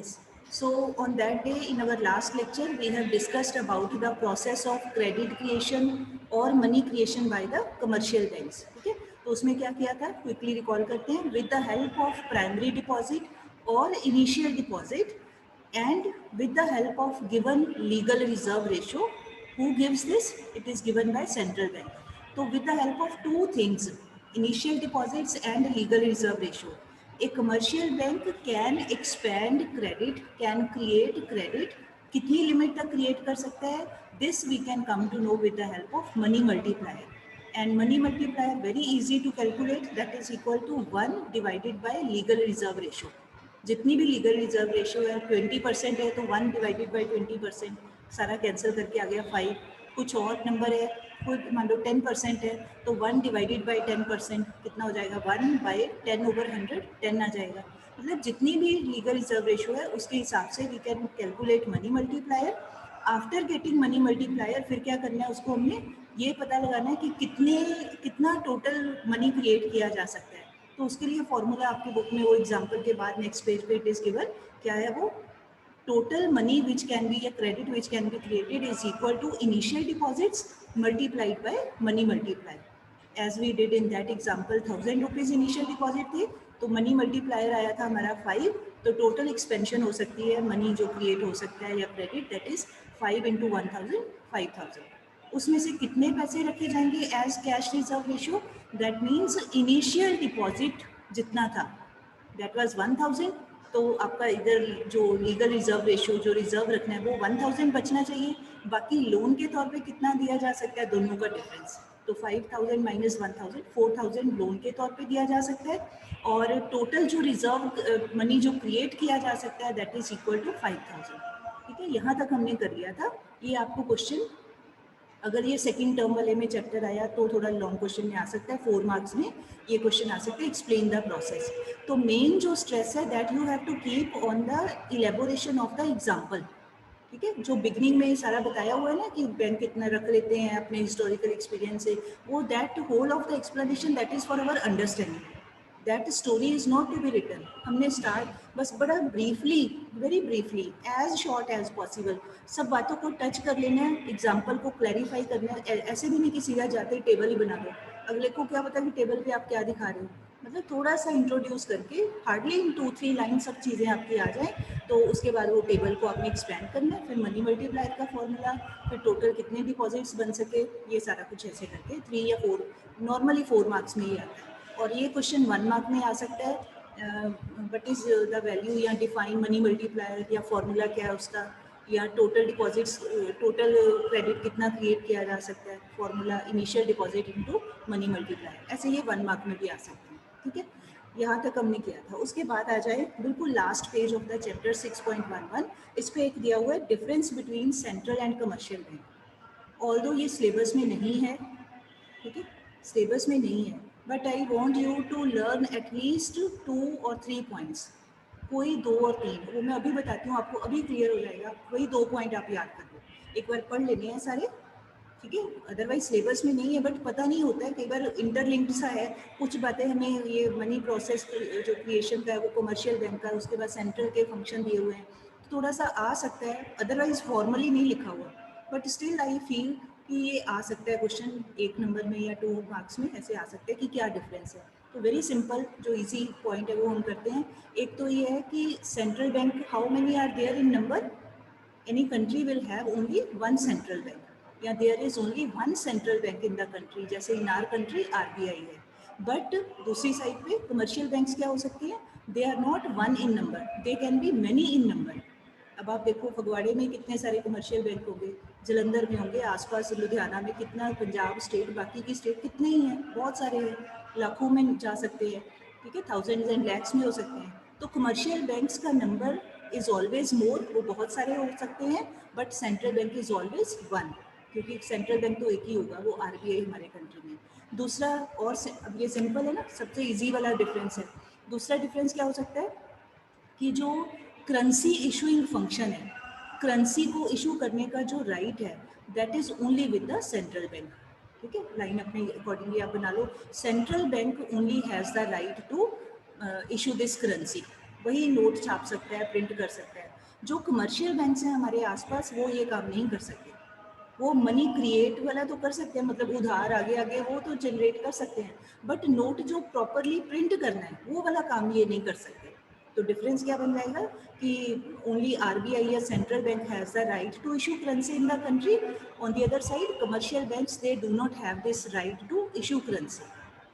Yes. So on that day in our last lecture, we have discussed about the process of credit creation or money creation by the commercial banks. Okay. तो उसमें क्या किया था, quickly recall करते हैं. With the help of primary deposit or initial deposit and with the help of given legal reserve ratio, who gives this? It is given by central bank. So with the help of two things, initial deposits and legal reserve ratio, a commercial bank can expand credit, can create credit. कितनी limit तक create कर सकता है? This we can come to know with the help of money multiplier. And money multiplier very easy to calculate, that is equal to 1 divided by legal reserve ratio. जितनी भी legal reserve ratio है 20% है तो 1 divided by 20%, सारा cancel करके आ गया 5. कुछ और नंबर है, कोई मान लो 10% है तो 1 डिवाइडेड बाई 10% कितना हो जाएगा? 1/10/100, 10 आ जाएगा. मतलब जितनी भी लीगल रिजर्व रेशियो है उसके हिसाब से we can calculate money multiplier. After getting money multiplier फिर क्या करना है, उसको हमने ये पता लगाना है कि कितना टोटल मनी क्रिएट किया जा सकता है. तो उसके लिए फॉर्मूला आपकी बुक में वो एग्जाम्पल के बाद नेक्स्ट पेज पे इट इज गिवन. क्या है वो? Total money which can be या credit which can be created is equal to initial deposits multiplied by money multiplier. As we did in that example 1000 rupees initial deposit थे तो money multiplier आया था हमारा 5. तो टोटल एक्सपेंशन हो सकती है मनी जो क्रिएट हो सकता है या क्रेडिट, दैट इज 5 into 1000, 5000. उसमें से कितने पैसे रखे जाएंगे as cash reserve ratio? That means initial deposit जितना था दैट वाज 1000, तो आपका इधर जो लीगल रिजर्व रेशियो जो रिजर्व रखना है वो 1000 बचना चाहिए. बाकी लोन के तौर पे कितना दिया जा सकता है, दोनों का डिफरेंस. तो 5000 माइनस 1000, 4000 लोन के तौर पे दिया जा सकता है. और टोटल जो रिजर्व मनी जो क्रिएट किया जा सकता है दैट इज इक्वल टू 5000. ठीक है, यहाँ तक हमने कर लिया था. ये आपको क्वेश्चन अगर ये सेकंड टर्म वाले में चैप्टर आया तो थोड़ा लॉन्ग क्वेश्चन में आ सकता है. 4 मार्क्स में ये क्वेश्चन आ सकता है, एक्सप्लेन द प्रोसेस. तो मेन जो स्ट्रेस है that you have to keep on the elaboration of the example. ठीक है, जो बिगनिंग में सारा बताया हुआ है ना कि बैंक कितना रख लेते हैं अपने हिस्टोरिकल एक्सपीरियंस से, वो that whole of the explanation that is for our understanding. That story is not to be written. हमने स्टार्ट बस बड़ा briefly, very briefly, as short as possible सब बातों को टच कर लेना है, एग्जाम्पल को क्लैरिफाई करना है. ऐसे भी नहीं कि सीधा जाते ही टेबल ही बना दो. अगले को क्या पता कि टेबल पे आप क्या दिखा रहे हो. मतलब थोड़ा सा इंट्रोड्यूस करके हार्डली इन 2-3 लाइन सब चीज़ें आपकी आ जाएं, तो उसके बाद वो टेबल को आपने एक्सपेंड करना है. फिर मनी मल्टीप्लायर का फॉर्मूला, फिर टोटल कितने डिपॉजिट्स बन सके, ये सारा कुछ ऐसे करके 3 या 4, नॉर्मली 4 मार्क्स में ही आता है. और ये क्वेश्चन 1 मार्क में आ सकता है. व्हाट इज द वैल्यू या डिफाइन मनी मल्टीप्लायर, या फॉर्मूला क्या है उसका, या टोटल डिपॉजिट्स, टोटल क्रेडिट कितना क्रिएट किया जा सकता है, formula initial deposit into money multiplier. ऐसे ये 1 मार्क में भी आ सकते हैं. ठीक है, यहाँ तक हमने किया था. उसके बाद आ जाए बिल्कुल last page of the chapter 6.11. इस पे एक दिया हुआ है difference between central and commercial bank. Although ये सिलेबस में नहीं है, ठीक है, सिलेबस में नहीं है, but I want you to learn at least 2 or 3 points. कोई 2 और 3, वो मैं अभी बताती हूँ आपको, अभी क्लियर हो जाएगा. वही 2 पॉइंट आप याद कर लो, एक बार पढ़ लेने हैं सारे. ठीक है, अदरवाइज सिलेबस में नहीं है, बट पता नहीं होता है, कई बार इंटरलिंक्ड सा है. कुछ बातें हमें ये मनी प्रोसेस जो क्रिएशन का है वो कमर्शियल बैंक का, उसके बाद सेंट्रल के फंक्शन दिए हुए हैं, थोड़ा सा आ सकता है. अदरवाइज फॉर्मली नहीं लिखा हुआ, बट स्टिल आई फील कि ये आ सकता है क्वेश्चन 1 नंबर में या 2 मार्क्स में ऐसे आ सकते हैं कि क्या डिफरेंस है. तो वेरी सिंपल जो इजी पॉइंट है वो हम करते हैं. एक तो ये है कि central bank, how many are there in number? Any country will have only one central bank, या there is only one central bank in the country. जैसे in our country RBI है. बट दूसरी साइड पे commercial banks क्या हो सकती हैं? They are not one in number, they can be many in number. अब आप देखो फगवाड़े में कितने सारे कमर्शियल बैंक होंगे, जलंधर में होंगे, आसपास लुधियाना में कितना, पंजाब स्टेट, बाकी की स्टेट कितने ही हैं, बहुत सारे हैं, लाखों में जा सकते हैं. ठीक है, थाउजेंड्स एंड लैक्स में हो सकते हैं. तो कमर्शियल बैंक्स का नंबर इज ऑलवेज मोर, वो बहुत सारे हो सकते हैं, but central bank is always one, क्योंकि सेंट्रल बैंक तो एक ही होगा, वो RBI हमारे कंट्री में. दूसरा, और अब ये सिंपल है ना, सबसे इजी वाला डिफरेंस है. दूसरा डिफरेंस क्या हो सकता है कि जो करेंसी इशूइंग फंक्शन है, करेंसी को इशू करने का जो राइट है that is only with the central bank. ठीक है, लाइन अपने अकॉर्डिंगली आप बना लो. Central bank only has the right to issue this currency. वही नोट छाप सकता है, प्रिंट कर सकता है। जो कमर्शियल बैंक्स हैं हमारे आसपास वो ये काम नहीं कर सकते। वो मनी क्रिएट वाला तो कर सकते हैं, मतलब उधार आगे आगे वो तो जनरेट कर सकते हैं, बट नोट जो प्रॉपरली प्रिंट करना है वो वाला काम ये नहीं कर सकते। तो डिफरेंस क्या बन जाएगा कि ओनली आरबीआई या central bank has the right to issue currency in the country, on the other side commercial banks they do not have this right to issue currency,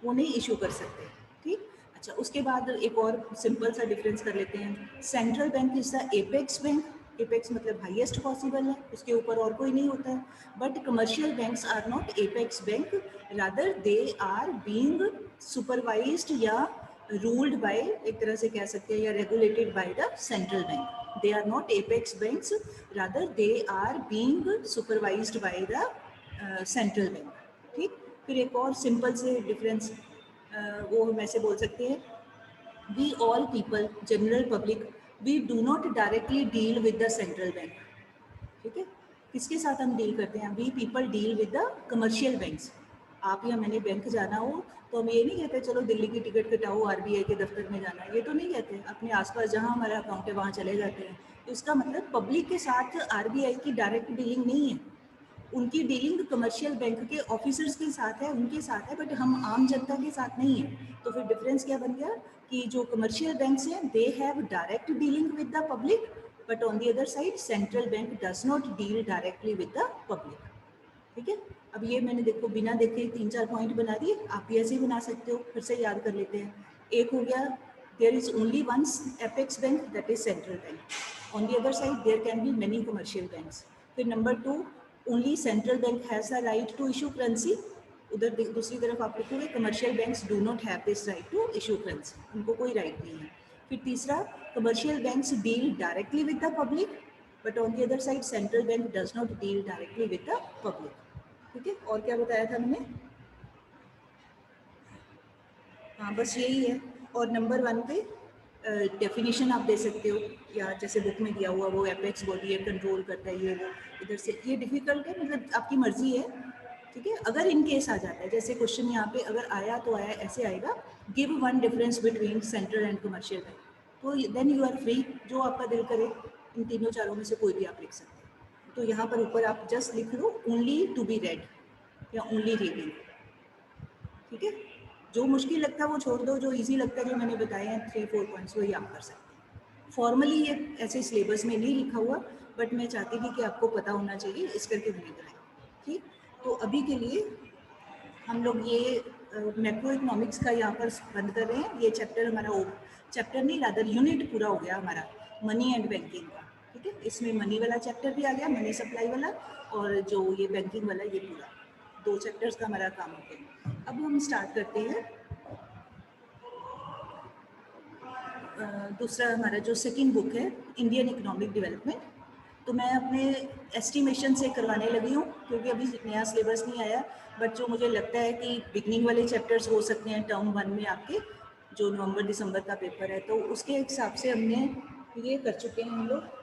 वो नहीं इशू कर सकते। ठीक, अच्छा उसके बाद एक और सिंपल सा डिफरेंस कर लेते हैं। Central bank is the apex bank, apex मतलब हाईएस्ट पॉसिबल है, उसके ऊपर और कोई नहीं होता है। But commercial banks are not apex bank, rather they are being supervised या रूल्ड बाय, एक तरह से कह सकते हैं, या regulated by the central bank. They are not apex banks, rather they are being supervised by the central bank. ठीक, फिर एक और सिंपल से डिफरेंस वो हम ऐसे बोल सकते हैं, we all people, general public, we do not directly deal with the central bank। ठीक है, किसके साथ हम डील करते हैं? We people deal with the commercial banks. आप या मैंने बैंक जाना हो तो हम ये नहीं कहते चलो दिल्ली की टिकट कटाओ, आरबीआई के दफ्तर में जाना है, ये तो नहीं कहते। अपने आसपास जहाँ हमारा अकाउंट है वहाँ चले जाते हैं। तो इसका मतलब पब्लिक के साथ आरबीआई की डायरेक्ट डीलिंग नहीं है, उनकी डीलिंग कमर्शियल बैंक के ऑफिसर्स के साथ है, उनके साथ है, बट हम आम जनता के साथ नहीं है। तो फिर डिफरेंस क्या बन गया कि जो कमर्शियल बैंक्स हैं they have direct dealing with the public, but on the other side central bank does not deal directly with the public. ठीक है, अब ये मैंने देखो बिना देखे 3-4 पॉइंट बना दिए, आप भी ऐसे ही बना सकते हो। फिर से याद कर लेते हैं। एक हो गया, there is only one apex bank, that is central bank. On the other side there can be many commercial banks. फिर number 2, only central bank has the right to issue currency. उधर दूसरी तरफ आप लिखोगे commercial banks do not have this right to issue currency, उनको कोई right नहीं है। फिर तीसरा, commercial banks deal directly with the public, but on the other side central bank does not deal directly with the public. ठीक है, और क्या बताया था मैंने? हाँ बस यही है। और नंबर 1 पे डेफिनेशन आप दे सकते हो, या जैसे बुक में दिया हुआ वो एपेक्स बॉडी है, कंट्रोल करता है, ये वो इधर से। ये डिफिकल्ट है, मतलब आपकी मर्जी है। ठीक है, अगर इन केस आ जाता है, जैसे क्वेश्चन यहाँ पे अगर आया तो आया, ऐसे आएगा, give one difference between central and commercial bank, तो देन यू आर फ्री, जो आपका दिल करे इन तीनों चारों में से कोई भी आप लिख सकते हैं। तो यहाँ पर ऊपर आप जस्ट लिख लो ओनली टू बी रेड या ओनली रीडिंग। ठीक है, जो मुश्किल लगता है वो छोड़ दो, जो इजी लगता है, जो मैंने बताए हैं 3-4 पॉइंट्स, वही आप कर सकते हैं। फॉर्मली ये ऐसे सिलेबस में नहीं लिखा हुआ, बट मैं चाहती थी कि आपको पता होना चाहिए, इस करके मैंने बनाया। ठीक, तो अभी के लिए हम लोग ये मैक्रो इकोनॉमिक्स का यहाँ पर बंद कर रहे हैं। ये चैप्टर हमारा चैप्टर नहीं, रादर यूनिट पूरा हो गया हमारा मनी एंड बैंकिंग का। ठीक है, इसमें मनी वाला चैप्टर भी आ गया, मनी सप्लाई वाला, और जो ये बैंकिंग वाला, ये पूरा 2 चैप्टर्स का हमारा काम हो गया। अब हम स्टार्ट करते हैं दूसरा हमारा जो सेकंड बुक है, इंडियन इकोनॉमिक डेवलपमेंट। तो मैं अपने एस्टिमेशन से करवाने लगी हूँ, क्योंकि अभी नया सिलेबस नहीं आया, बट जो मुझे लगता है कि बिगनिंग वाले चैप्टर्स हो सकते हैं टर्म 1 में आपके, जो नवंबर-दिसंबर का पेपर है, तो उसके हिसाब से हमने ये कर चुके हैं हम लोग।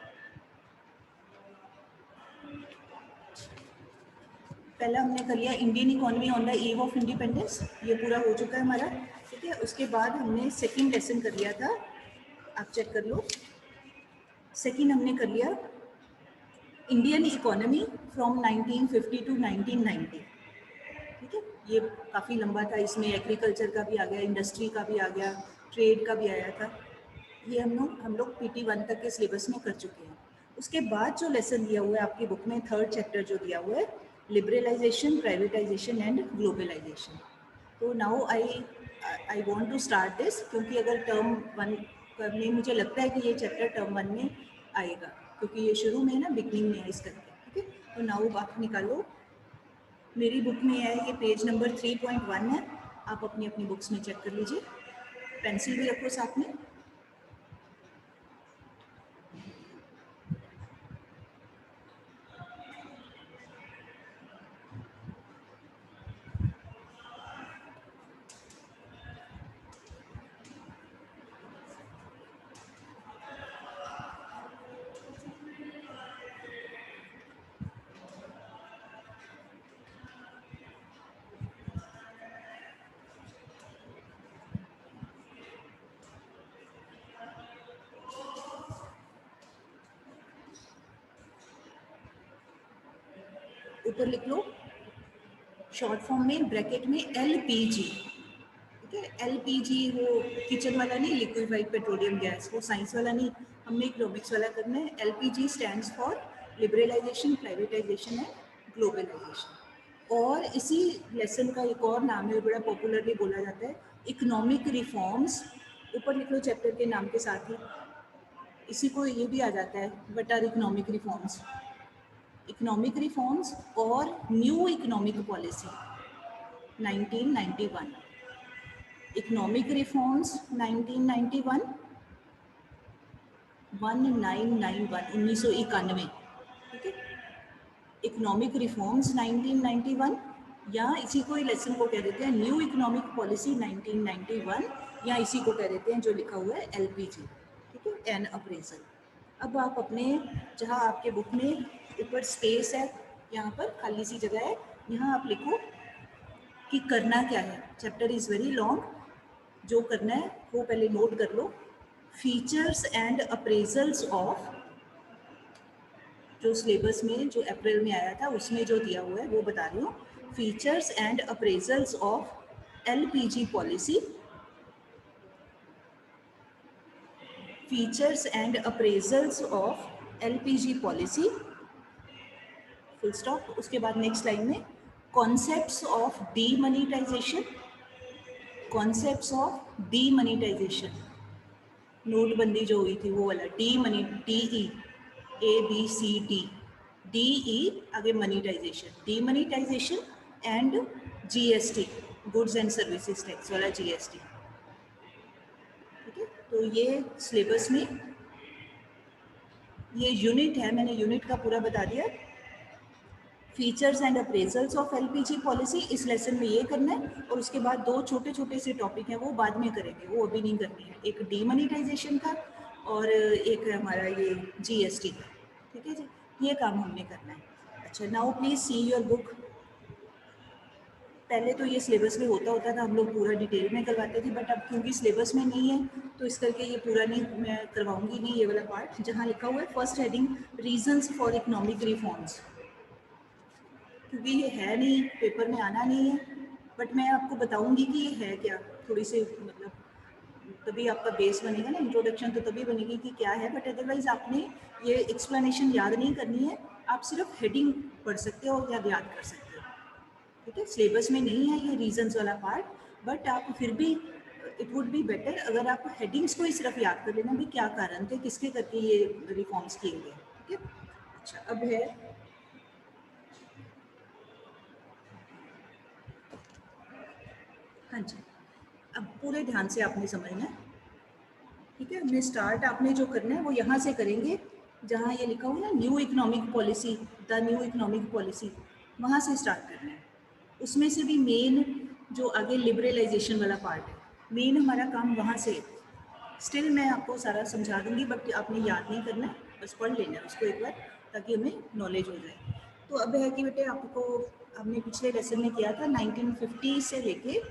पहला हमने कर लिया Indian economy on the eve of independence, ये पूरा हो चुका है हमारा। ठीक है, उसके बाद हमने सेकेंड लेसन कर लिया था, आप चेक कर लो। सेकेंड हमने कर लिया इंडियन इकोनॉमी फ्रॉम 1950 टू 1990। ठीक है, ये काफ़ी लंबा था, इसमें एग्रीकल्चर का भी आ गया, इंडस्ट्री का भी आ गया, ट्रेड का भी आया था। ये हम लोग PT1 तक के सिलेबस में कर चुके हैं। उसके बाद जो लेसन दिया हुआ है आपकी बुक में, थर्ड चैप्टर जो दिया हुआ है, लिबरलाइजेशन, प्राइवेटाइजेशन एंड ग्लोबलाइजेशन। तो now I want to start this, क्योंकि अगर टर्म 1 में मुझे लगता है कि ये चैप्टर टर्म 1 में आएगा, क्योंकि ये शुरू में है ना, बिगनिंग में है इस करके। ठीक है, तो नाउ आप निकालो, मेरी बुक में है ये पेज नंबर 3.1 है, आप अपनी अपनी बुक्स में चेक कर लीजिए, पेंसिल भी रखो साथ में। ऊपर लिख लो शॉर्ट फॉर्म में ब्रैकेट में LPG, ठीक है। LPG वो किचन वाला नहीं, लिक्विफाइड पेट्रोलियम गैस, वो साइंस वाला नहीं, हमने इकोनॉमिक्स वाला करना है। LPG stands for liberalisation, privatisation and globalisation. और इसी लेसन का एक और नाम है, बड़ा पॉपुलरली बोला जाता है, इकोनॉमिक रिफॉर्म्स। ऊपर लिख लो चैप्टर के नाम के साथ ही, इसी को ये भी आ जाता है, what are economic reforms. Economic reforms और new economic policy 1991, economic reforms 1991, 1991, ठीक है। इकोनॉमिक रिफॉर्म्स 1991, या इसी को ही लेसन को कह देते हैं न्यू इकोनॉमिक पॉलिसी 1991, या इसी को कह देते हैं जो लिखा हुआ है LPG, ठीक है, एन अप्रेजल। अब आप अपने जहाँ आपके बुक में ऊपर स्पेस है, यहाँ पर खाली सी जगह है, यहाँ आप लिखो कि करना क्या है। चैप्टर इज़ वेरी लॉन्ग, जो करना है वो पहले नोट कर लो। फीचर्स एंड अप्रेजल्स ऑफ, जो सिलेबस में जो अप्रैल में आया था उसमें जो दिया हुआ है वो बता रही हूँ। Features and appraisals of LPG policy, features and appraisals of LPG policy, full stop. उसके बाद नेक्स्ट लाइन में कॉन्सेप्ट्स ऑफ डीमनीटाइजेशन, कॉन्सेप्ट्स ऑफ डीमनीटाइजेशन, नोटबंदी जो हुई थी वो वाला, DE ABCD, DE आगे monetization, demonetization and GST, goods and services tax वाला GST, ठीक है। तो ये सिलेबस में ये यूनिट है, मैंने यूनिट का पूरा बता दिया। Features and appraisals of LPG policy इस लेसन में ये करना है, और उसके बाद दो छोटे छोटे से टॉपिक हैं वो बाद में करेंगे, वो अभी नहीं करनी है। एक डीमनीटाइजेशन का और एक है हमारा ये GST का, ठीक है जी। ये काम हमने करना है। अच्छा, now please see your book. पहले तो ये सिलेबस में होता था, हम लोग पूरा डिटेल में करवाते थे, बट अब क्योंकि सिलेबस में नहीं है तो इस करके ये पूरा नहीं, मैं करवाऊंगी नहीं ये वाला पार्ट। जहाँ लिखा हुआ है first heading reasons for economic reforms, क्योंकि ये है नहीं, पेपर में आना नहीं है, बट मैं आपको बताऊंगी कि ये है क्या, थोड़ी सी मतलब तभी आपका बेस बनेगा ना, इंट्रोडक्शन तो तभी बनेगी कि क्या है। बट अदरवाइज आपने ये एक्सप्लेनेशन याद नहीं करनी है, आप सिर्फ हेडिंग पढ़ सकते हो या याद कर सकते हो, ठीक है। सिलेबस में नहीं है ये रीजंस वाला पार्ट, बट आप फिर भी इट वुड बी बेटर अगर आप हेडिंग्स को ही सिर्फ याद कर लेना भी क्या कारण थे, किसके करके ये रिफॉर्म्स किए गए, ठीक है। अच्छा, अब है हाँ जी, अब पूरे ध्यान से आपने समझना है, ठीक है। हमने स्टार्ट आपने जो करना है वो यहाँ से करेंगे, जहाँ ये लिखा हुआ ना new economic policy, the new economic policy, वहाँ से स्टार्ट करना है। उसमें से भी मेन जो आगे लिबरलाइजेशन वाला पार्ट है, मेन हमारा काम वहाँ से। स्टिल मैं आपको सारा समझा दूंगी, बट आपने याद नहीं करना है, बस पढ़ लेना है उसको एक बार, ताकि हमें नॉलेज हो जाए। तो अब है कि बेटे आपको, हमने पिछले लेसन में किया था 1950 से लेके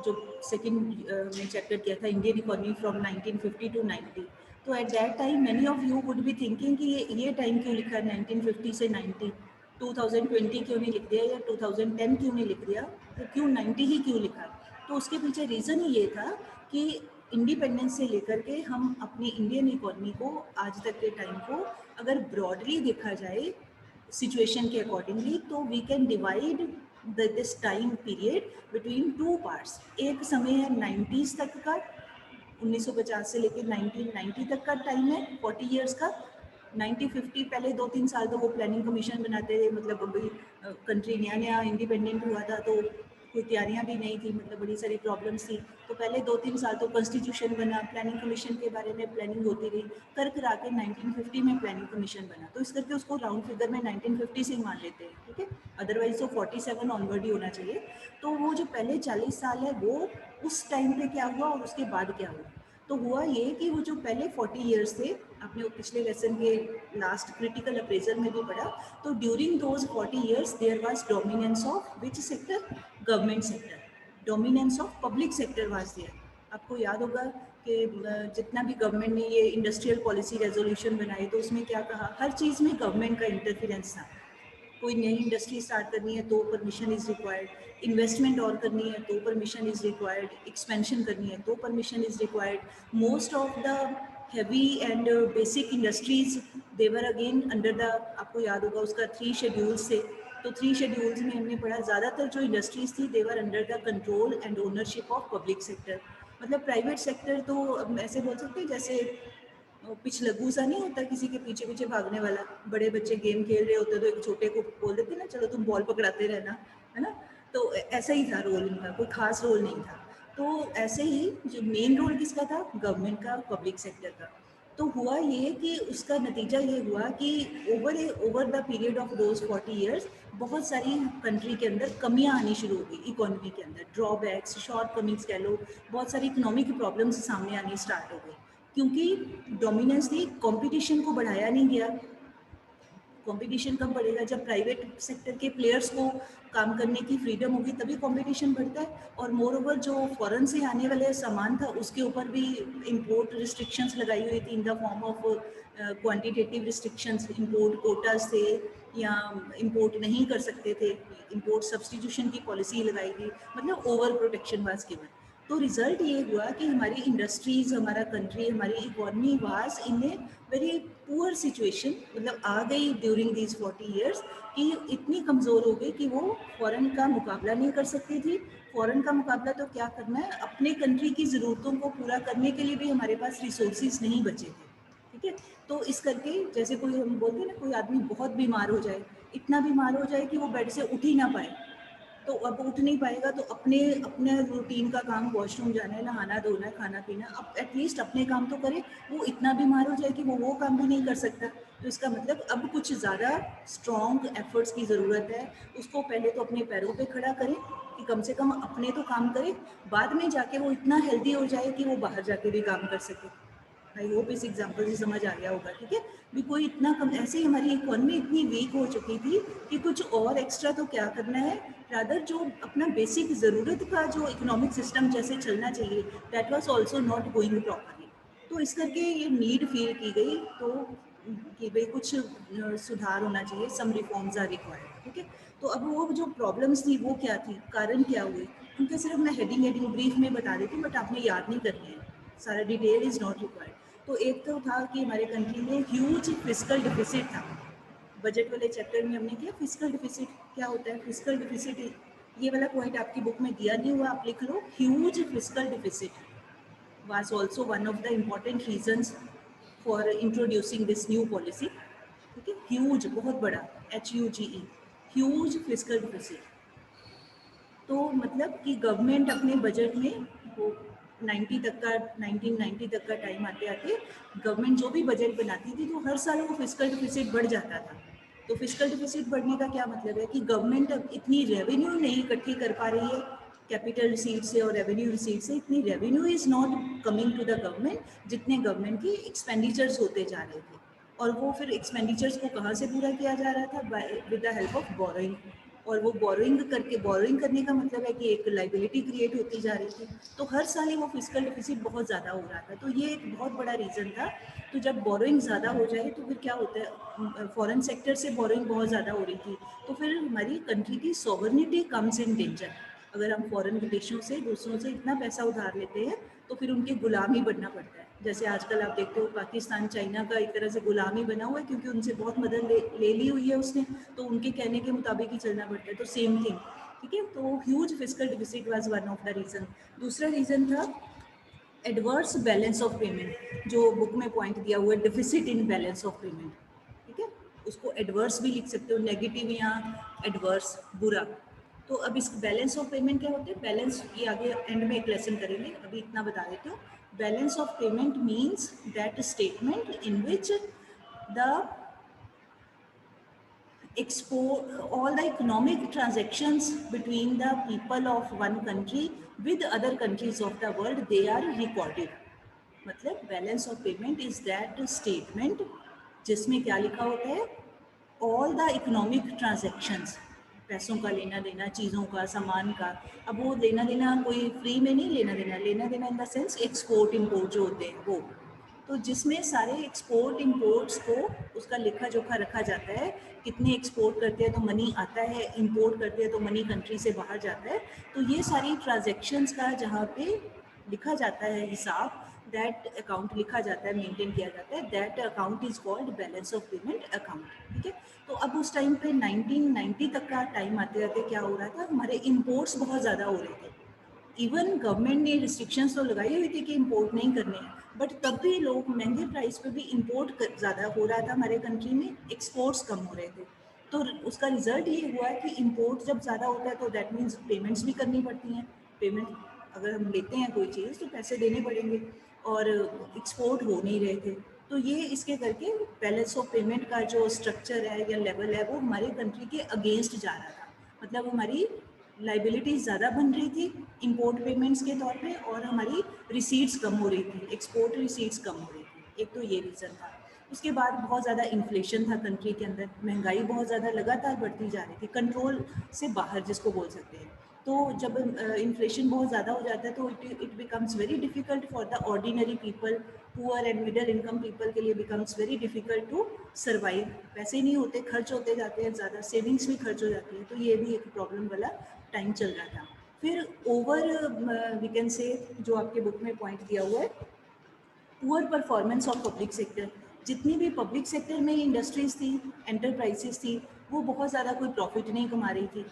जो सेकंड में चैप्टर किया था इंडियन इकोनॉमी फ्रॉम 1950 टू 90। तो eight that time many of you would be thinking कि ये टाइम क्यों लिखा है 1950 से 90, 2020 क्यों नहीं लिख दिया, या 2010 क्यों नहीं लिख दिया, तो क्यों 90 ही क्यों लिखा। तो उसके पीछे रीज़न ही ये था कि इंडिपेंडेंस से लेकर के हम अपनी इंडियन इकोनॉमी को आज तक के टाइम को अगर ब्रॉडली देखा जाए सिचुएशन के अकॉर्डिंगली, तो we can divide this time period between two parts. एक समय है 90s तक का, 1950 से लेकर 1990 तक का टाइम है, 40 ईयर्स का। 1950 पहले 2-3 साल तो वो प्लानिंग कमीशन बनाते थे, मतलब अभी कंट्री नया नया इंडिपेंडेंट हुआ था तो कोई तैयारियां भी नहीं थी, मतलब बड़ी सारी प्रॉब्लम्स थी। तो पहले 2-3 साल तो कॉन्स्टिट्यूशन बना, प्लानिंग कमीशन के बारे में प्लानिंग होती रही, कर करा के 1950 में प्लानिंग कमीशन बना। तो इस करके उसको राउंड फिगर में 1950 से ही मान लेते हैं, ठीक है। अदरवाइज तो 47 ऑनवर्ड ही होना चाहिए। तो वो जो पहले 40 साल है वो उस टाइम पे क्या हुआ और उसके बाद क्या हुआ। तो हुआ ये कि वो जो पहले 40 ईयर्स थे, आपने वो पिछले लेसन के लास्ट क्रिटिकल अप्रेजल में भी पढ़ा, तो during those 40 years there was dominance of which sector, government sector, dominance of public sector was there. आपको याद होगा कि जितना भी गवर्नमेंट ने ये इंडस्ट्रियल पॉलिसी रेजोल्यूशन बनाए तो उसमें क्या कहा, हर चीज़ में गवर्नमेंट का इंटरफेरेंस था, कोई नई इंडस्ट्री स्टार्ट करनी है तो परमिशन इज़ रिक्वायर्ड, इन्वेस्टमेंट और करनी है तो परमिशन इज़ रिक्वायर्ड, एक्सपेंशन करनी है तो permission is required. Most of the heavy and basic industries they were again under the, आपको याद होगा उसका 3 शेड्यूल्स थे. तो 3 शेड्यूल्स में हमने पढ़ा ज़्यादातर जो इंडस्ट्रीज थी they were under the control and ownership of public sector. मतलब प्राइवेट सेक्टर तो ऐसे बोल सकते हैं जैसे पिछलग्गू सा नहीं होता किसी के पीछे पीछे भागने वाला. बड़े बच्चे गेम खेल रहे होते तो एक छोटे को बोल देते ना चलो तुम बॉल पकड़ाते रहना, है ना. तो ऐसा ही था रोल इनका, कोई खास रोल नहीं था. तो ऐसे ही जो मेन रोल किसका था, गवर्नमेंट का, पब्लिक सेक्टर का. तो हुआ ये कि उसका नतीजा ये हुआ कि over the period of those 40 years बहुत सारी कंट्री के अंदर कमियां आनी शुरू हो गई इकोनॉमी के अंदर, ड्रॉबैक्स, शॉर्ट कमिंग्स कह लो, बहुत सारी इकोनॉमिक प्रॉब्लम्स सामने आनी स्टार्ट हो गई क्योंकि डोमिनेंस थी, कंपटीशन को बढ़ाया नहीं गया. कंपटीशन कब बढ़ेगा, जब प्राइवेट सेक्टर के प्लेयर्स को काम करने की फ्रीडम होगी तभी कंपटीशन बढ़ता है. और मोर ओवर जो फॉरेन से आने वाले सामान था उसके ऊपर भी इंपोर्ट रिस्ट्रिक्शंस लगाई हुई थी in the form of quantitative restrictions. Import quotas थे या इंपोर्ट नहीं कर सकते थे, इंपोर्ट सब्सटीट्यूशन की पॉलिसी लगाई गई, मतलब ओवर प्रोटेक्शन वाज गिवन. तो रिजल्ट ये हुआ कि हमारी इंडस्ट्रीज, हमारा कंट्री, हमारी economy was in a very poor situation, मतलब आ गई ड्यूरिंग दीज 40 ईयर्स कि इतनी कमज़ोर हो गई कि वो फॉरेन का मुकाबला नहीं कर सकती थी. फॉरेन का मुकाबला तो क्या करना है, अपने कंट्री की ज़रूरतों को पूरा करने के लिए भी हमारे पास रिसोर्सेज नहीं बचे थे. ठीक है, तो इस करके जैसे कोई, हम बोलते हैं ना, कोई आदमी बहुत बीमार हो जाए, इतना बीमार हो जाए कि वो बेड से उठ ही ना पाए, तो अब उठ नहीं पाएगा तो अपने अपने रूटीन का काम, वॉशरूम जाना है, नहाना धोना है, खाना पीना, अब एटलीस्ट अपने काम तो करे. वो इतना बीमार हो जाए कि वो काम भी नहीं कर सकता. तो इसका मतलब अब कुछ ज़्यादा स्ट्रॉन्ग एफर्ट्स की ज़रूरत है. उसको पहले तो अपने पैरों पे खड़ा करे कि कम से कम अपने तो काम करे, बाद में जाके वो इतना हेल्दी हो जाए कि वो बाहर जाके भी काम कर सके. आई होप इस एग्जाम्पल से समझ आ गया होगा. ठीक है, भी कोई इतना कम, ऐसे ही हमारी इकोनॉमी इतनी वीक हो चुकी थी कि कुछ और एक्स्ट्रा तो क्या करना है, रादर जो अपना बेसिक ज़रूरत का जो इकोनॉमिक सिस्टम जैसे चलना चाहिए that was also not going properly. तो इस करके ये नीड फील की गई तो कि भाई कुछ सुधार होना चाहिए, सम रिफॉर्म्स आर रिक्वायर्ड. ठीक है, तो अब वो जो प्रॉब्लम्स थी वो क्या थी, कारण क्या हुए, उनके सिर्फ मैं हेडिंग ब्रीफ में बता देती हूँ, बट आपने याद नहीं करनी है, सारा डिटेल इज़ नॉट रिक्वायर्ड. तो एक तो था कि हमारे कंट्री में ह्यूज फिस्कल डिफिसिट था. बजट वाले चैप्टर में हमने किया फिस्कल डिफिसिट क्या होता है. फिस्कल डिफिसिट, ये वाला पॉइंट आपकी बुक में दिया नहीं हुआ, आप लिख लो. Huge fiscal deficit was also one of the important reasons for introducing this new policy. ठीक है, ह्यूज, बहुत बड़ा, HUGE, ह्यूज फिस्कल डिफिसिट. तो मतलब कि गवर्नमेंट अपने बजट में वो 90 तक का, 1990 तक का टाइम आते आते गवर्नमेंट जो भी बजट बनाती थी तो हर साल वो फिस्कल डिफिसिट बढ़ जाता था. तो फिस्कल डिफिसिट बढ़ने का क्या मतलब है कि गवर्नमेंट अब इतनी रेवेन्यू नहीं इकट्ठी कर पा रही है, कैपिटल रिसीट से और रेवेन्यू रिसीट से इतनी revenue is not coming to the government जितने गवर्नमेंट की एक्सपेंडिचर्स होते जा रहे थे. और वो फिर एक्सपेंडिचर्स को कहाँ से पूरा किया जा रहा था, with the help of borrowing. और वो बोरोइंग करने का मतलब है कि एक लाइबिलिटी क्रिएट होती जा रही थी. तो हर साल ही वो फिस्कल डिफिसिट बहुत ज़्यादा हो रहा था. तो ये एक बहुत बड़ा रीज़न था. तो जब बोरोइंग ज़्यादा हो जाए तो फिर क्या होता है, फॉरेन सेक्टर से बोरोइंग बहुत ज़्यादा हो रही थी तो फिर हमारी कंट्री की सॉवरनिटी कम्स इन डेंजर. अगर हम फॉरेन देशों से, दूसरों से इतना पैसा उधार लेते हैं तो फिर उनके गुलाम ही बनना पड़ता है. जैसे आजकल आप देखते हो पाकिस्तान चाइना का एक तरह से गुलाम ही बना हुआ है क्योंकि उनसे बहुत मदद ले ली हुई है उसने, तो उनके कहने के मुताबिक ही चलना पड़ता है. तो सेम थिंग. ठीक है, तो huge fiscal deficit was one of the reason. दूसरा रीज़न था एडवर्स बैलेंस ऑफ पेमेंट, जो बुक में पॉइंट दिया हुआ है, deficit in balance of payment. ठीक है, उसको एडवर्स भी लिख सकते हो, नेगेटिव या एडवर्स, बुरा. तो अब इस बैलेंस ऑफ पेमेंट क्या होते हैं, बैलेंस ये आगे एंड में एक लेसन करेंगे, अभी इतना बता देते हो. Balance of payment means that statement in which the all the economic transactions between the people of one country with other countries of the world, they are recorded. मतलब balance of payment is that statement जिसमें क्या लिखा होता है, all the economic transactions, पैसों का लेना देना, चीज़ों का, सामान का. अब वो लेना देना कोई फ्री में नहीं लेना देना, लेना देना in the sense export import जो होते हैं वो. तो जिसमें सारे एक्सपोर्ट इंपोर्ट्स को उसका लेखा जोखा रखा जाता है, कितने एक्सपोर्ट करते हैं तो मनी आता है, इंपोर्ट करते हैं तो मनी कंट्री से बाहर जाता है। तो ये सारी ट्रांजैक्शंस का जहाँ पे लिखा जाता है हिसाब, दैट अकाउंट लिखा जाता है, मेंटेन किया जाता है, that account is called balance of payment account. ठीक है, तो अब उस टाइम पे 1990 तक का टाइम आते आते क्या हो रहा था, हमारे इंपोर्ट्स बहुत ज़्यादा हो रहे थे। इवन गवर्नमेंट ने रिस्ट्रिक्शंस तो लगाई हुई थी कि इंपोर्ट नहीं करने हैं, बट तब भी लोग महंगे प्राइस पे भी इंपोर्ट ज़्यादा हो रहा था हमारे कंट्री में, एक्सपोर्ट्स कम हो रहे थे। तो उसका रिजल्ट ये हुआ कि इंपोर्ट जब ज़्यादा होता है तो दैट मीन्स पेमेंट्स भी करनी पड़ती हैं। पेमेंट अगर हम लेते हैं कोई चीज़ तो पैसे देने पड़ेंगे, और एक्सपोर्ट हो नहीं रहे थे। तो ये इसके करके बैलेंस ऑफ पेमेंट का जो स्ट्रक्चर है या लेवल है वो हमारे कंट्री के अगेंस्ट जा रहा था। मतलब हमारी लाइबिलिटीज़ ज़्यादा बन रही थी इंपोर्ट पेमेंट्स के तौर पे, और हमारी रिसीट्स कम हो रही थी, एक्सपोर्ट रिसीट्स कम हो रही थी। एक तो ये रीज़न था। उसके बाद बहुत ज़्यादा इन्फ्लेशन था कंट्री के अंदर, महंगाई बहुत ज़्यादा लगातार बढ़ती जा रही थी, कंट्रोल से बाहर जिसको बोल सकते हैं। तो जब इन्फ्लेशन बहुत ज़्यादा हो जाता है तो it becomes very difficult for the ordinary people, poor and middle income people के लिए becomes very difficult to survive. पैसे नहीं होते, खर्च होते जाते हैं ज़्यादा, सेविंग्स भी खर्च हो जाती है। तो ये भी एक प्रॉब्लम वाला टाइम चल रहा था। फिर ओवर वी कैन से, जो आपके बुक में पॉइंट दिया हुआ है, poor performance of public sector. जितनी भी पब्लिक सेक्टर में इंडस्ट्रीज थी, एंटरप्राइजेस थी, वो बहुत ज़्यादा कोई प्रॉफिट नहीं कमा रही थी।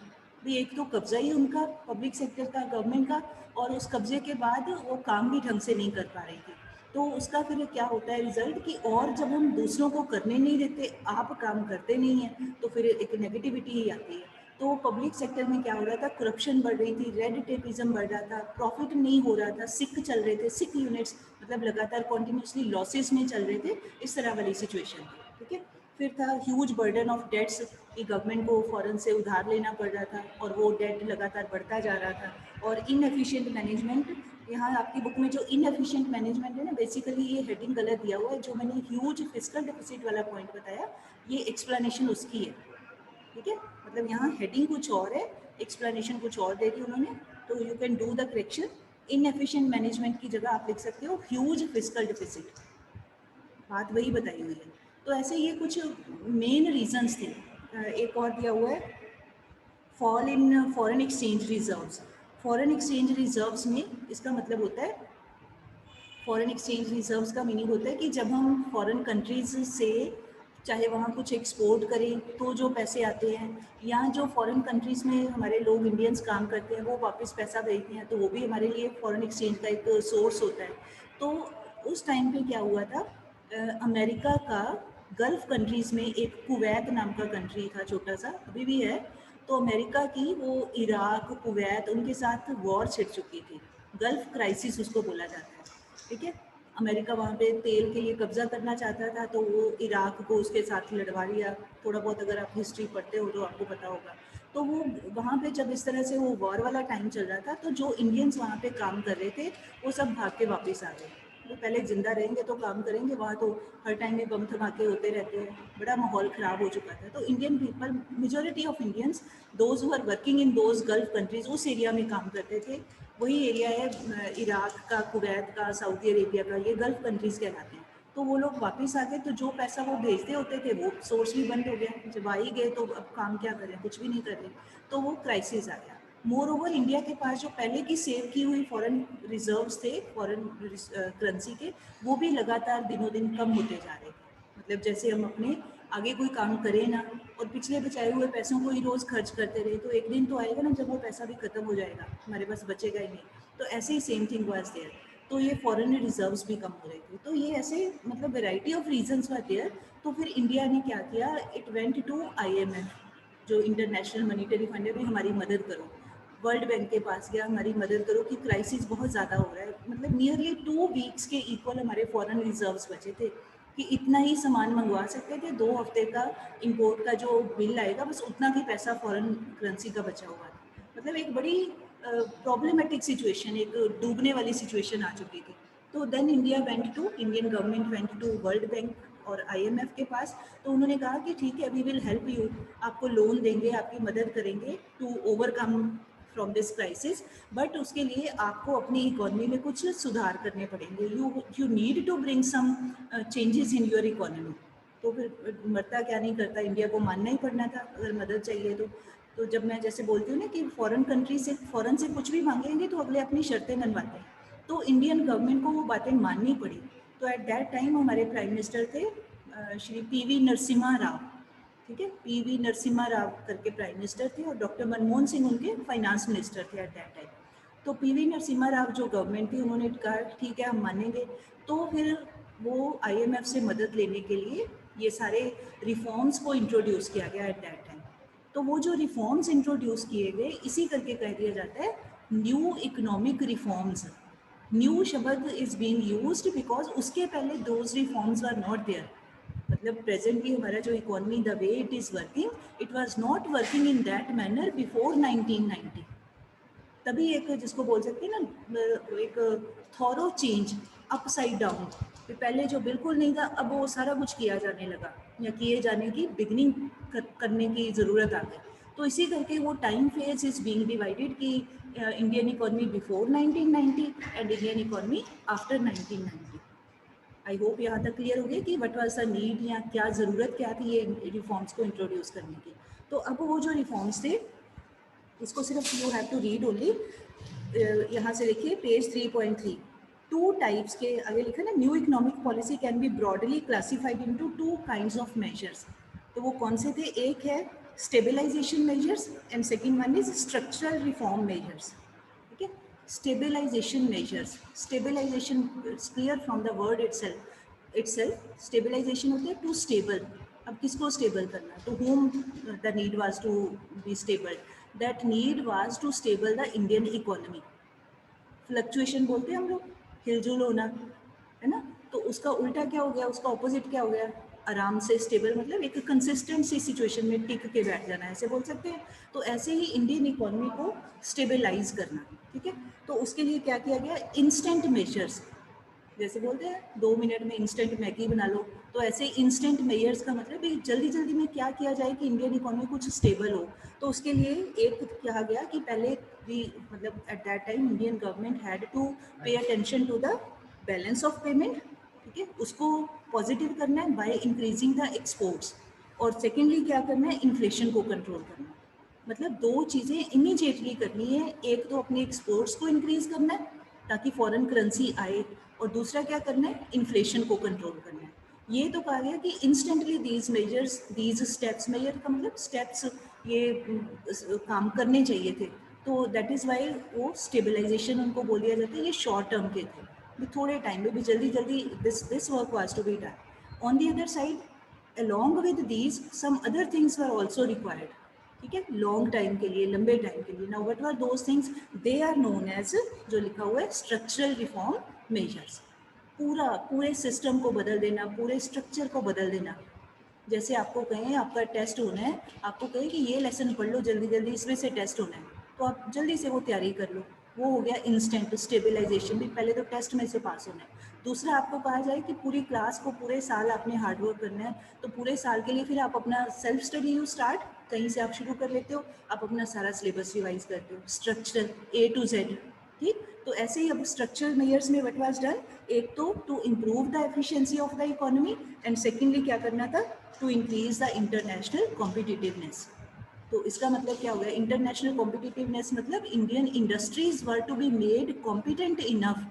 भी एक तो कब्जा ही उनका पब्लिक सेक्टर का, गवर्नमेंट का, और उस कब्जे के बाद वो काम भी ढंग से नहीं कर पा रही थी। तो उसका फिर क्या होता है रिजल्ट कि, और जब हम दूसरों को करने नहीं देते, आप काम करते नहीं हैं, तो फिर एक नेगेटिविटी ही आती है। तो पब्लिक सेक्टर में क्या हो रहा था, करप्शन बढ़ रही थी, रेड टेपिज्म बढ़ रहा था, प्रॉफिट नहीं हो रहा था, सिक चल रहे थे, सिक यूनिट्स, मतलब लगातार कॉन्टिन्यूसली लॉसेस में चल रहे थे, इस तरह वाली सिचुएशन थी। ठीक है, फिर था ह्यूज बर्डन ऑफ डेट्स, कि गवर्नमेंट को फॉरेन से उधार लेना पड़ रहा था और वो डेट लगातार बढ़ता जा रहा था, और इनएफिशिएंट मैनेजमेंट। यहाँ आपकी बुक में जो इनएफिशिएंट मैनेजमेंट है ना, बेसिकली ये हेडिंग गलत दिया हुआ है। जो मैंने ह्यूज फिस्कल डेफिसिट वाला पॉइंट बताया, ये एक्सप्लेनेशन उसकी है। ठीक है, मतलब यहाँ हेडिंग कुछ और है, एक्सप्लेनेशन कुछ और दे दी उन्होंने। तो you can do the correction, inefficient management की जगह आप लिख सकते हो ह्यूज फिस्कल डेफिसिट, बात वही बताई हुई है। तो ऐसे ये कुछ मेन रीजंस थे। एक और दिया हुआ है, fall in foreign exchange reserves. Foreign exchange reserves में इसका मतलब होता है, फॉरेन एक्सचेंज रिजर्व्स का मीनिंग होता है कि जब हम फॉरेन कंट्रीज से चाहे वहाँ कुछ एक्सपोर्ट करें तो जो पैसे आते हैं, या जो फॉरेन कंट्रीज़ में हमारे लोग इंडियंस काम करते हैं वो वापस पैसा भेजते हैं, तो वो भी हमारे लिए फॉरेन एक्सचेंज का एक सोर्स होता है। तो उस टाइम पे क्या हुआ था, अमेरिका का गल्फ़ कंट्रीज़ में एक कुवैत नाम का कंट्री था, छोटा सा, अभी भी है। तो अमेरिका की वो इराक, कुवैत, उनके साथ वॉर छिड़ चुकी थी, गल्फ़ क्राइसिस उसको बोला जाता है। ठीक है, अमेरिका वहाँ पे तेल के लिए कब्जा करना चाहता था, तो वो इराक को उसके साथ लड़वा लिया। थोड़ा बहुत अगर आप हिस्ट्री पढ़ते हो तो आपको पता होगा। तो वो वहाँ पे जब इस तरह से वो वॉर वाला टाइम चल रहा था, तो जो इंडियंस वहाँ पे काम कर रहे थे वो सब भाग के वापस आ गए। वो पहले जिंदा रहेंगे तो काम करेंगे, वहाँ तो हर टाइम में बम धमाके होते रहते हैं, बड़ा माहौल ख़राब हो चुका था। तो Indian people, majority of Indians, those who are working in those Gulf countries, उस एरिया में काम करते थे। वही एरिया है इराक का, कुवैत का, सऊदी अरेबिया का, ये गल्फ कंट्रीज़ कहलाते हैं। तो वो लोग वापस आ गए, तो जो पैसा वो भेजते होते थे वो सोर्स भी बंद हो गया। जब आ ही गए तो अब काम क्या करें, कुछ भी नहीं कर रहे, तो वो क्राइसिस आ गया। मोर ओवर इंडिया के पास जो पहले की सेव की हुई फॉरेन रिजर्व्स थे, फॉरेन करेंसी के, वो भी लगातार दिनों दिन कम होते जा रहे थे। मतलब जैसे हम अपने आगे कोई काम करें ना, और पिछले बचाए हुए पैसों को ही रोज़ खर्च करते रहे, तो एक दिन तो आएगा ना जब वो पैसा भी खत्म हो जाएगा, हमारे पास बचेगा ही नहीं। तो ऐसे ही सेम थिंग वाज देयर। तो ये फॉरेन रिजर्व्स भी कम हो रहे थे। तो ये ऐसे मतलब variety of reasons were there. तो फिर इंडिया ने क्या किया, इट वेंट टू IMF, जो इंटरनेशनल मॉनिटरी फंड है, भी हमारी मदद करो। वर्ल्ड बैंक के पास गया, हमारी मदद करो कि क्राइसिस बहुत ज़्यादा हो रहा है। मतलब नियरली 2 वीक्स के इक्वल हमारे फॉरेन रिजर्व्स बचे थे, कि इतना ही सामान मंगवा सकते थे। 2 हफ्ते का इंपोर्ट का जो बिल आएगा, बस उतना ही पैसा फॉरेन करेंसी का बचा हुआ था। मतलब एक बड़ी प्रॉब्लमेटिक सिचुएशन, एक डूबने वाली सिचुएशन आ चुकी थी। तो then India went to, Indian government went to World Bank और IMF के पास। तो उन्होंने कहा कि ठीक है, वी विल हेल्प यू, आपको लोन देंगे, आपकी मदद करेंगे to overcome from this crisis, but उसके लिए आपको अपनी इकोनॉमी में कुछ सुधार करने पड़ेंगे. You need to bring some changes in your economy. तो फिर मरता क्या नहीं करता, इंडिया को मानना ही पड़ना था अगर मदद चाहिए तो जब मैं जैसे बोलती हूँ ना कि फॉरेन कंट्री से फॉरेन से कुछ भी मांगेंगे तो अगले अपनी शर्तें मनवाते हैं, तो इंडियन गवर्नमेंट को वो बातें माननी पड़ी. तो एट दैट टाइम हमारे प्राइम मिनिस्टर थे श्री पीवी नरसिम्हा राव. ठीक है, पीवी नरसिम्हा राव करके प्राइम मिनिस्टर थे और डॉक्टर मनमोहन सिंह उनके फाइनेंस मिनिस्टर थे एट दैट टाइम. तो पीवी नरसिम्हा राव जो गवर्नमेंट थी उन्होंने कहा ठीक है हम मानेंगे. तो फिर वो आईएमएफ से मदद लेने के लिए ये सारे रिफॉर्म्स को इंट्रोड्यूस किया गया एट दैट टाइम. तो वो जो रिफॉर्म्स इंट्रोड्यूस किए गए इसी करके कह दिया जाता है न्यू इकोनॉमिक रिफॉर्म्स. न्यू शब्द इज बीइंग यूज्ड बिकॉज उसके पहले those reforms are not there. मतलब प्रेजेंटली हमारा जो economy the way it is working, it was not working in that manner before 1990. तभी एक जिसको बोल सकते हैं ना एक थॉरो चेंज अपसाइड डाउन. पहले जो बिल्कुल नहीं था अब वो सारा कुछ किया जाने लगा या किए जाने की बिगनिंग करने की ज़रूरत आ गई. तो इसी करके वो time phase is being divided कि Indian economy before 1990 and Indian economy after 1990. I hope यहाँ तक क्लियर हो गया कि वट वाज द नीड या क्या ज़रूरत क्या थी ये रिफॉर्म्स को इंट्रोड्यूस करने की. तो अब वो जो रिफॉर्म्स थे इसको सिर्फ you have to read only. यहाँ से देखिए पेज 3.3. टू टाइप्स के आगे लिखा ना, new economic policy can be broadly classified into two kinds of measures. तो वो कौन से थे? एक है stabilization measures and second one is structural reform measures. ठीक है, stabilization measures. Stabilization clear from the word itself. Stabilization होता है टू स्टेबल. अब किसको स्टेबल करना? To whom the need was to be stable. That need was to stable the Indian economy. Fluctuation बोलते हैं हम लोग, हिलजुल होना, है ना. तो उसका उल्टा क्या हो गया, उसका ऑपोजिट क्या हो गया? आराम से स्टेबल, मतलब एक कंसिस्टेंट सी सिचुएशन में टिक के बैठ जाना, ऐसे बोल सकते हैं. तो ऐसे ही इंडियन इकोनॉमी को स्टेबलाइज करना. ठीक है, तो उसके लिए क्या किया गया? Instant measures. जैसे बोलते हैं 2 मिनट में इंस्टेंट मैगी बना लो, तो ऐसे इंस्टेंट मेजर्स का मतलब है जल्दी जल्दी में क्या किया जाए कि इंडियन इकोनॉमी कुछ स्टेबल हो. तो उसके लिए एक कहा गया कि पहले भी मतलब at that time Indian government had to pay attention to the balance of payment. ठीक है, उसको पॉजिटिव करना है बाय इंक्रीजिंग द एक्सपोर्ट्स. और सेकेंडली क्या करना है? इन्फ्लेशन को कंट्रोल करना. मतलब दो चीज़ें इमीडिएटली करनी है. एक तो अपने एक्सपोर्ट्स को इंक्रीज करना है ताकि फॉरेन करेंसी आए, और दूसरा क्या करना है? इन्फ्लेशन को कंट्रोल करना है. ये तो कहा गया कि instantly these measures, these steps, measure का मतलब स्टेप्स, ये काम करने चाहिए थे. तो दैट इज़ वाई वो स्टेबलाइजेशन उनको बोल दिया जाता है. ये शॉर्ट टर्म के थे, भी थोड़े टाइम में भी जल्दी जल्दी this work was to be done. On the other side, along with these some other things were also required. ठीक है, लॉन्ग टाइम के लिए, लंबे टाइम के लिए. Now what were those things? They are known as, जो लिखा हुआ है, स्ट्रक्चरल रिफॉर्म मेजर्स. पूरे सिस्टम को बदल देना, पूरे स्ट्रक्चर को बदल देना. जैसे आपको कहें आपका टेस्ट होना है, आपको कहें कि ये लेसन पढ़ लो जल्दी जल्दी, इसमें से टेस्ट होना है, तो आप जल्दी से वो तैयारी कर लो. वो हो गया इंस्टेंट स्टेबलाइजेशन. भी पहले तो टेस्ट में से पास होना है. दूसरा, आपको कहा जाए कि पूरी क्लास को पूरे साल आपने हार्डवर्क करना है, तो पूरे साल के लिए फिर आप अपना सेल्फ स्टडी यू स्टार्ट, कहीं से आप शुरू कर लेते हो, आप अपना सारा सिलेबस रिवाइज करते हो, स्ट्रक्चर A to Z. ठीक, तो ऐसे ही अब स्ट्रक्चरल मेजर्स में व्हाट वाज डन, एक तो to improve the efficiency of the economy, and secondly क्या करना था? To increase the international competitiveness. तो इसका मतलब क्या हो गया? इंटरनेशनल कॉम्पिटिटिवनेस मतलब Indian industries were to be made competent enough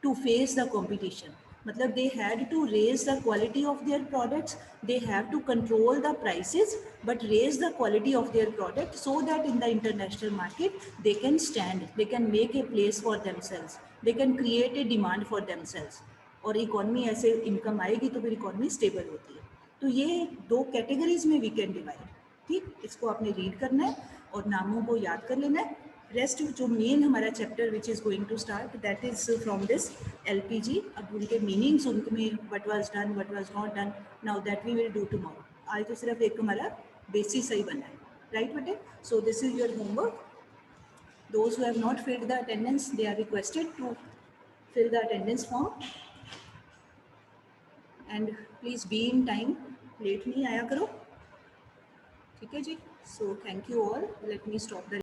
to face the competition. मतलब they had to raise the quality of their products, they have to control the prices but raise the quality of their product so that in the international market they can stand, they can make a place for themselves, they can create a demand for themselves. और economy ऐसे income आएगी तो फिर economy stable होती है. तो ये दो कैटेगरीज में वी कैन डिवाइड. ठीक, इसको आपने रीड करना है और नामों को याद कर लेना है. रेस्ट जो मेन हमारा chapter which is going to start, that is from this LPG. अब उनके मीनिंग्स, उनमें what was done, what was not done, now that we will do tomorrow. आज तो सिर्फ एक हमारा बेसिस ही बना है, राइट बेटे. So this is your homework. Those who have not filled the attendance, they are requested to fill the attendance form and please be in time. Late नहीं आया करो. ठीक है जी. So thank you all. Let me stop the